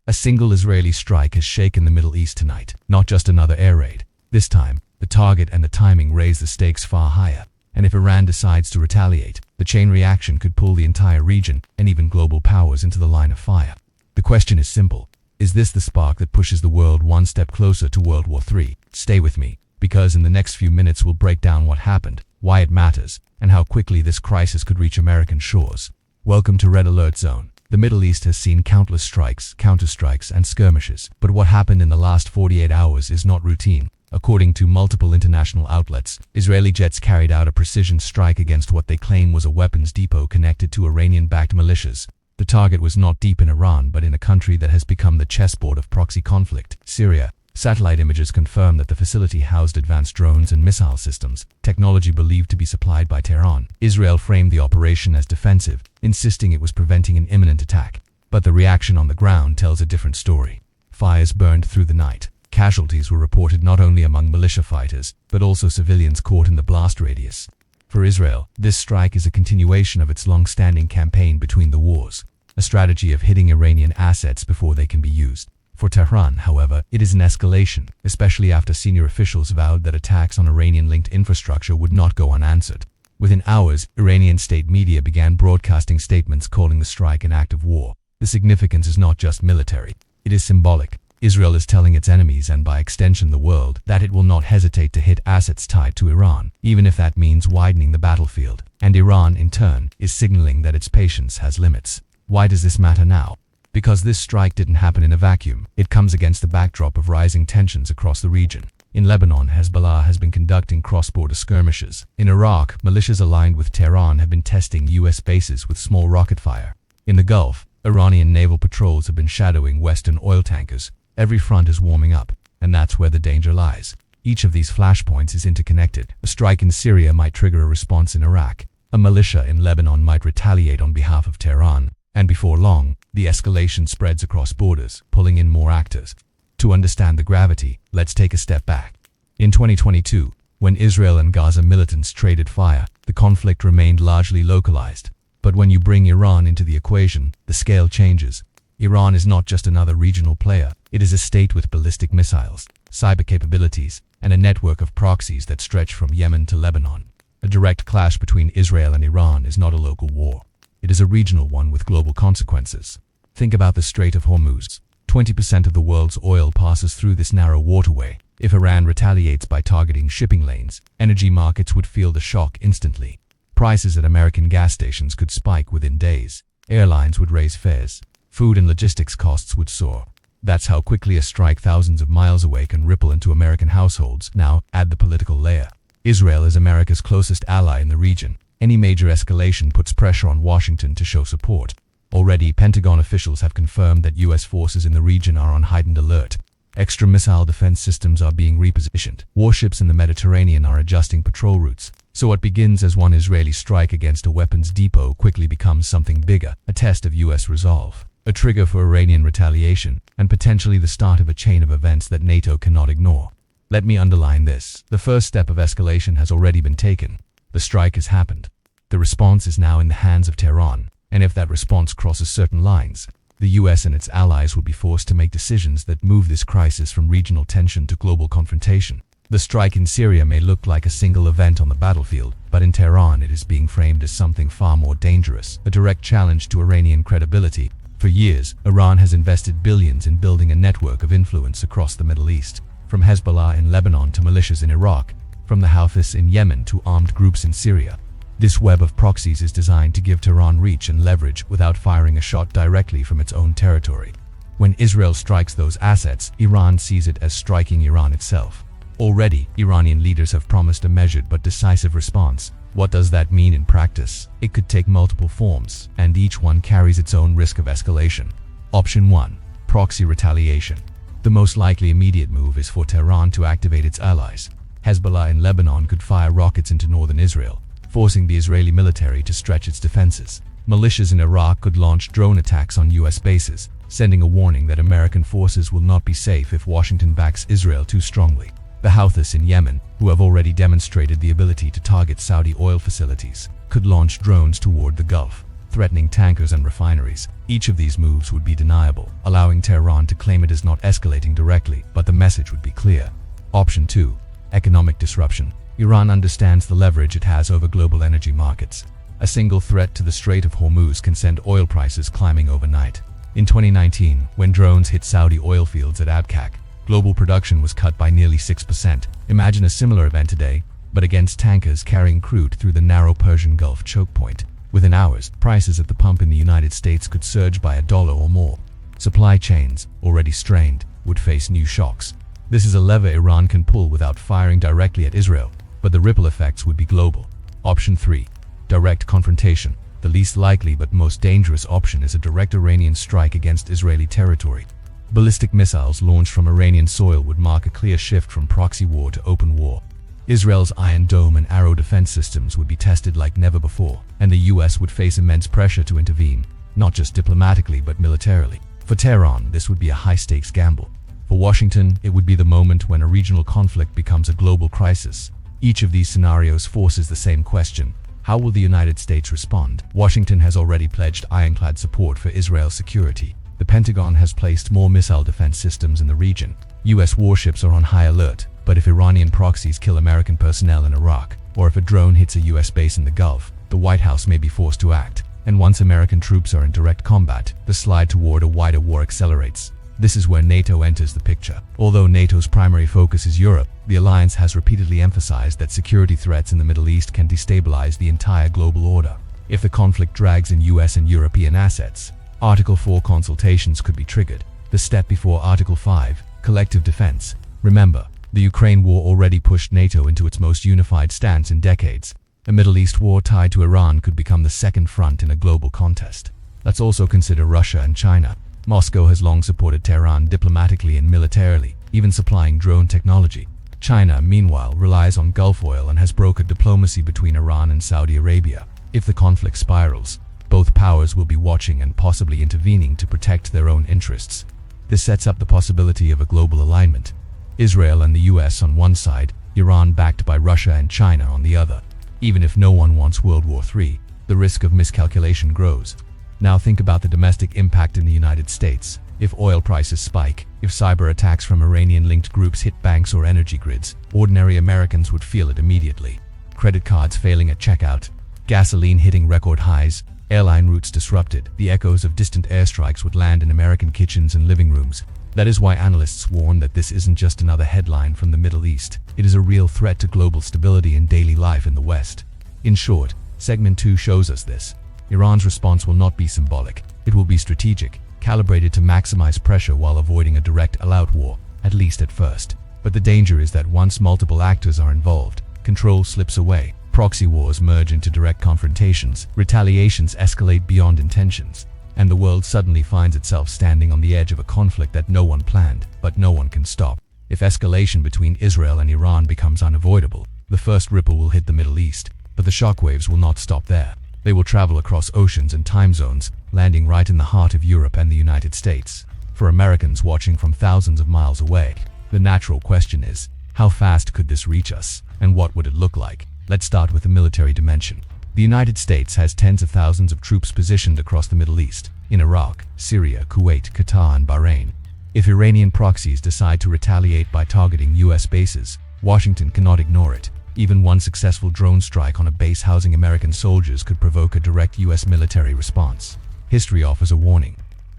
A single Israeli strike has shaken the Middle East tonight, not just another air raid. This time, the target and the timing raise the stakes far higher. And if Iran decides to retaliate, the chain reaction could pull the entire region and even global powers into the line of fire. The question is simple. Is this the spark that pushes the world one step closer to World War III? Stay with me, because in the next few minutes we'll break down what happened, why it matters, and how quickly this crisis could reach American shores. Welcome to Red Alert Zone. The Middle East has seen countless strikes, counterstrikes, and skirmishes, but what happened in the last 48 hours is not routine. According to multiple international outlets, Israeli jets carried out a precision strike against what they claim was a weapons depot connected to Iranian-backed militias. The target was not deep in Iran, but in a country that has become the chessboard of proxy conflict, Syria. Satellite images confirm that the facility housed advanced drones and missile systems, technology believed to be supplied by Tehran. Israel framed the operation as defensive, insisting it was preventing an imminent attack. But the reaction on the ground tells a different story. Fires burned through the night. Casualties were reported not only among militia fighters, but also civilians caught in the blast radius. For Israel, this strike is a continuation of its long-standing campaign between the wars, a strategy of hitting Iranian assets before they can be used. For Tehran, however, it is an escalation, especially after senior officials vowed that attacks on Iranian-linked infrastructure would not go unanswered. Within hours, Iranian state media began broadcasting statements calling the strike an act of war. The significance is not just military, it is symbolic. Israel is telling its enemies, and by extension the world, that it will not hesitate to hit assets tied to Iran, even if that means widening the battlefield. And Iran, in turn, is signaling that its patience has limits. Why does this matter now? Because this strike didn't happen in a vacuum. It comes against the backdrop of rising tensions across the region. In Lebanon, Hezbollah has been conducting cross-border skirmishes. In Iraq, militias aligned with Tehran have been testing U.S. bases with small rocket fire. In the Gulf, Iranian naval patrols have been shadowing Western oil tankers. Every front is warming up, and that's where the danger lies. Each of these flashpoints is interconnected. A strike in Syria might trigger a response in Iraq. A militia in Lebanon might retaliate on behalf of Tehran. And before long, the escalation spreads across borders, pulling in more actors. To understand the gravity, let's take a step back. In 2022, when Israel and Gaza militants traded fire, the conflict remained largely localized. But when you bring Iran into the equation, the scale changes. Iran is not just another regional player. It is a state with ballistic missiles, cyber capabilities, and a network of proxies that stretch from Yemen to Lebanon. A direct clash between Israel and Iran is not a local war. It is a regional one with global consequences. Think about the Strait of Hormuz. 20% of the world's oil passes through this narrow waterway. If Iran retaliates by targeting shipping lanes, energy markets would feel the shock instantly. Prices at American gas stations could spike within days. Airlines would raise fares. Food and logistics costs would soar. That's how quickly a strike thousands of miles away can ripple into American households. Now, add the political layer. Israel is America's closest ally in the region. Any major escalation puts pressure on Washington to show support. Already, Pentagon officials have confirmed that U.S. forces in the region are on heightened alert. Extra missile defense systems are being repositioned. Warships in the Mediterranean are adjusting patrol routes. So what begins as one Israeli strike against a weapons depot quickly becomes something bigger, a test of U.S. resolve, a trigger for Iranian retaliation, and potentially the start of a chain of events that NATO cannot ignore. Let me underline this. The first step of escalation has already been taken. The strike has happened. The response is now in the hands of Tehran, and if that response crosses certain lines, the US and its allies will be forced to make decisions that move this crisis from regional tension to global confrontation. The strike in Syria may look like a single event on the battlefield, but in Tehran it is being framed as something far more dangerous, a direct challenge to Iranian credibility. For years, Iran has invested billions in building a network of influence across the Middle East, from Hezbollah in Lebanon to militias in Iraq, from the Houthis in Yemen to armed groups in Syria. This web of proxies is designed to give Tehran reach and leverage without firing a shot directly from its own territory. When Israel strikes those assets, Iran sees it as striking Iran itself. Already, Iranian leaders have promised a measured but decisive response. What does that mean in practice? It could take multiple forms, and each one carries its own risk of escalation. Option 1. Proxy retaliation. The most likely immediate move is for Tehran to activate its allies. Hezbollah in Lebanon could fire rockets into northern Israel, forcing the Israeli military to stretch its defenses. Militias in Iraq could launch drone attacks on U.S. bases, sending a warning that American forces will not be safe if Washington backs Israel too strongly. The Houthis in Yemen, who have already demonstrated the ability to target Saudi oil facilities, could launch drones toward the Gulf, threatening tankers and refineries. Each of these moves would be deniable, allowing Tehran to claim it is not escalating directly, but the message would be clear. Option 2. Economic disruption. Iran understands the leverage it has over global energy markets. A single threat to the Strait of Hormuz can send oil prices climbing overnight. In 2019, when drones hit Saudi oil fields at Abqaiq, global production was cut by nearly 6%. Imagine a similar event today, but against tankers carrying crude through the narrow Persian Gulf choke point. Within hours, prices at the pump in the United States could surge by $1 or more. Supply chains, already strained, would face new shocks. This is a lever Iran can pull without firing directly at Israel, but the ripple effects would be global. Option 3. Direct confrontation. The least likely but most dangerous option is a direct Iranian strike against Israeli territory. Ballistic missiles launched from Iranian soil would mark a clear shift from proxy war to open war. Israel's Iron Dome and Arrow defense systems would be tested like never before, and the US would face immense pressure to intervene, not just diplomatically but militarily. For Tehran, this would be a high-stakes gamble. For Washington, it would be the moment when a regional conflict becomes a global crisis. Each of these scenarios forces the same question: how will the United States respond? Washington has already pledged ironclad support for Israel's security. The Pentagon has placed more missile defense systems in the region. US warships are on high alert, but if Iranian proxies kill American personnel in Iraq, or if a drone hits a US base in the Gulf, the White House may be forced to act. And once American troops are in direct combat, the slide toward a wider war accelerates. This is where NATO enters the picture. Although NATO's primary focus is Europe, the alliance has repeatedly emphasized that security threats in the Middle East can destabilize the entire global order. If the conflict drags in US and European assets, Article 4 consultations could be triggered, the step before Article 5, collective defense. Remember, the Ukraine war already pushed NATO into its most unified stance in decades. A Middle East war tied to Iran could become the second front in a global contest. Let's also consider Russia and China. Moscow has long supported Tehran diplomatically and militarily, even supplying drone technology. China, meanwhile, relies on Gulf oil and has brokered diplomacy between Iran and Saudi Arabia. If the conflict spirals, both powers will be watching and possibly intervening to protect their own interests. This sets up the possibility of a global alignment. Israel and the US on one side, Iran backed by Russia and China on the other. Even if no one wants World War III, the risk of miscalculation grows. Now think about the domestic impact in the United States. If oil prices spike, if cyber attacks from Iranian-linked groups hit banks or energy grids, ordinary Americans would feel it immediately. Credit cards failing at checkout, gasoline hitting record highs, airline routes disrupted, the echoes of distant airstrikes would land in American kitchens and living rooms. That is why analysts warn that this isn't just another headline from the Middle East. It is a real threat to global stability and daily life in the West. In short, Segment 2 shows us this. Iran's response will not be symbolic. It will be strategic, calibrated to maximize pressure while avoiding a direct all-out war, at least at first. But the danger is that once multiple actors are involved, control slips away. Proxy wars merge into direct confrontations, retaliations escalate beyond intentions, and the world suddenly finds itself standing on the edge of a conflict that no one planned, but no one can stop. If escalation between Israel and Iran becomes unavoidable, the first ripple will hit the Middle East, but the shockwaves will not stop there. They will travel across oceans and time zones, landing right in the heart of Europe and the United States. For Americans watching from thousands of miles away, the natural question is, how fast could this reach us, and what would it look like? Let's start with the military dimension. The United States has tens of thousands of troops positioned across the Middle East, in Iraq, Syria, Kuwait, Qatar, and Bahrain. If Iranian proxies decide to retaliate by targeting US bases, Washington cannot ignore it. Even one successful drone strike on a base housing American soldiers could provoke a direct US military response. History offers a warning.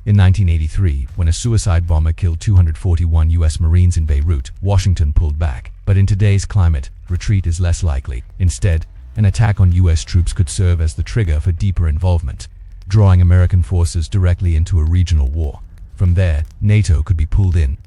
In 1983, when a suicide bomber killed 241 US Marines in Beirut, Washington pulled back. But in today's climate, retreat is less likely. Instead, an attack on US troops could serve as the trigger for deeper involvement, drawing American forces directly into a regional war. From there, NATO could be pulled in.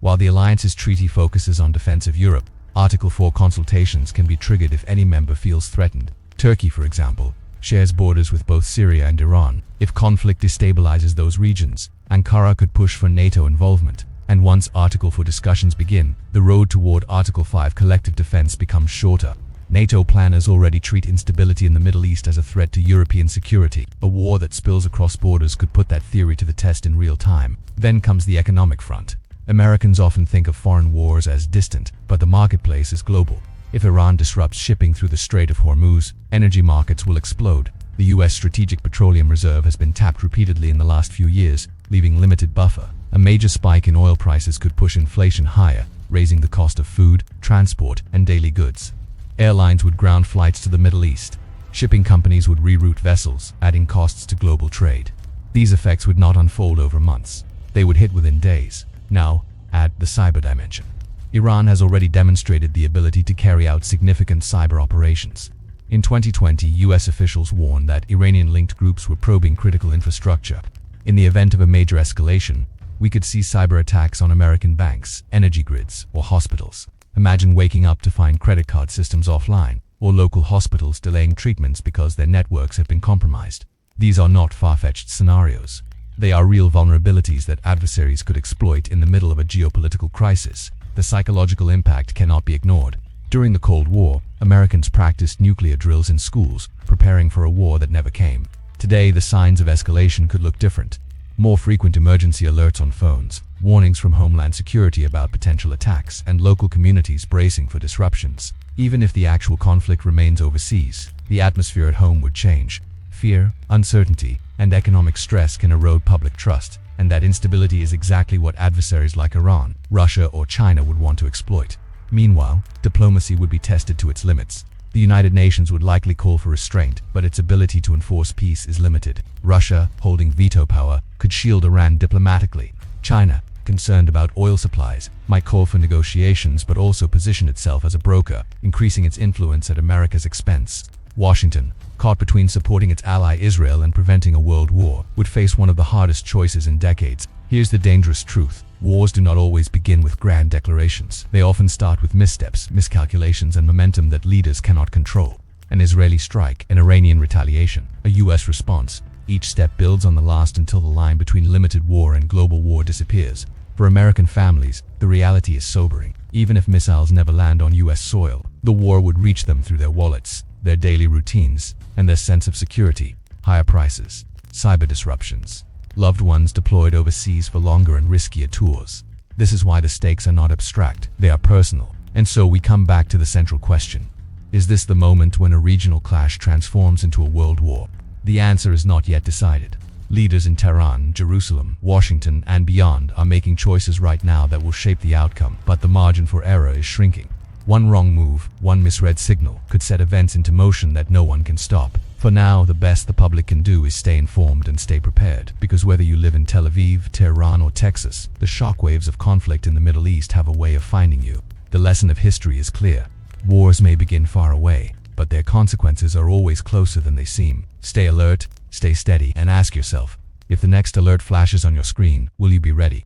While the alliance's treaty focuses on defense of Europe, Article 4 consultations can be triggered if any member feels threatened. Turkey, for example, shares borders with both Syria and Iran. If conflict destabilizes those regions, Ankara could push for NATO involvement. And once Article 4 discussions begin, the road toward Article 5 collective defense becomes shorter. NATO planners already treat instability in the Middle East as a threat to European security. A war that spills across borders could put that theory to the test in real time. Then comes the economic front. Americans often think of foreign wars as distant, but the marketplace is global. If Iran disrupts shipping through the Strait of Hormuz, energy markets will explode. The US Strategic Petroleum Reserve has been tapped repeatedly in the last few years, leaving limited buffer. A major spike in oil prices could push inflation higher, raising the cost of food, transport, and daily goods. Airlines would ground flights to the Middle East. Shipping companies would reroute vessels, adding costs to global trade. These effects would not unfold over months. They would hit within days. Now, add the cyber dimension. Iran has already demonstrated the ability to carry out significant cyber operations. In 2020, US officials warned that Iranian-linked groups were probing critical infrastructure. In the event of a major escalation, we could see cyber attacks on American banks, energy grids, or hospitals. Imagine waking up to find credit card systems offline, or local hospitals delaying treatments because their networks have been compromised. These are not far-fetched scenarios. They are real vulnerabilities that adversaries could exploit in the middle of a geopolitical crisis. The psychological impact cannot be ignored. During the Cold War, Americans practiced nuclear drills in schools, preparing for a war that never came. Today, the signs of escalation could look different. More frequent emergency alerts on phones, warnings from Homeland Security about potential attacks, and local communities bracing for disruptions. Even if the actual conflict remains overseas, the atmosphere at home would change. Fear, uncertainty, and economic stress can erode public trust, and that instability is exactly what adversaries like Iran, Russia, or China would want to exploit. Meanwhile, diplomacy would be tested to its limits. The United Nations would likely call for restraint, but its ability to enforce peace is limited. Russia, holding veto power, could shield Iran diplomatically. China, concerned about oil supplies, might call for negotiations but also position itself as a broker, increasing its influence at America's expense. Washington, caught between supporting its ally Israel and preventing a world war, would face one of the hardest choices in decades. Here's the dangerous truth. Wars do not always begin with grand declarations. They often start with missteps, miscalculations, and momentum that leaders cannot control. An Israeli strike, an Iranian retaliation, a US response. Each step builds on the last until the line between limited war and global war disappears. For American families, the reality is sobering. Even if missiles never land on US soil, the war would reach them through their wallets, their daily routines, and their sense of security. Higher prices, cyber disruptions, loved ones deployed overseas for longer and riskier tours. This is why the stakes are not abstract, they are personal. And so we come back to the central question. Is this the moment when a regional clash transforms into a world war? The answer is not yet decided. Leaders in Tehran, Jerusalem, Washington, and beyond are making choices right now that will shape the outcome, but the margin for error is shrinking. One wrong move, one misread signal, could set events into motion that no one can stop. For now, the best the public can do is stay informed and stay prepared, because whether you live in Tel Aviv, Tehran, or Texas, the shockwaves of conflict in the Middle East have a way of finding you. The lesson of history is clear. Wars may begin far away, but their consequences are always closer than they seem. Stay alert, stay steady, and ask yourself, if the next alert flashes on your screen, will you be ready?